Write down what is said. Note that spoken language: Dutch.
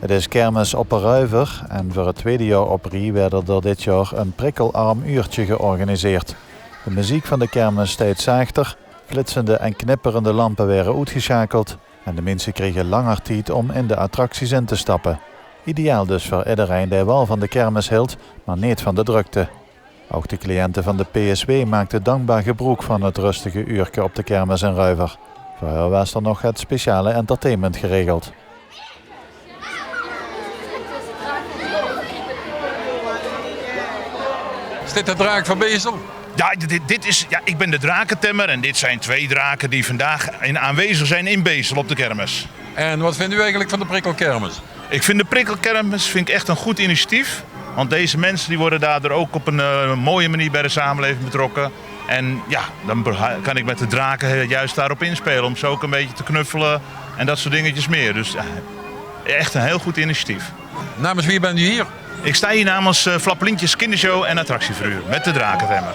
Het is kermis op een Ruiver en voor het tweede jaar op rij werd er dit jaar een prikkelarm uurtje georganiseerd. De muziek van de kermis steeds zachter, flitsende en knipperende lampen werden uitgeschakeld en de mensen kregen langer tijd om in de attracties in te stappen. Ideaal dus voor iedereen die wel van de kermis hield, maar niet van de drukte. Ook de cliënten van de PSW maakten dankbaar gebruik van het rustige uurtje op de kermis in Ruiver. Voor hen was er nog het speciale entertainment geregeld. Is dit de draak van Bezel? Ja, ik ben de drakentemmer en dit zijn 2 draken die vandaag aanwezig zijn in Bezel op de kermis. En wat vindt u eigenlijk van de prikkelkermis? Ik vind de prikkelkermis echt een goed initiatief. Want deze mensen die worden daardoor ook op een mooie manier bij de samenleving betrokken. En ja, dan kan ik met de draken juist daarop inspelen om ze ook een beetje te knuffelen en dat soort dingetjes meer. Dus echt een heel goed initiatief. Namens wie bent u hier? Ik sta hier namens Flappelintjes Kindershow en Attractieverhuur met de drakentemmer.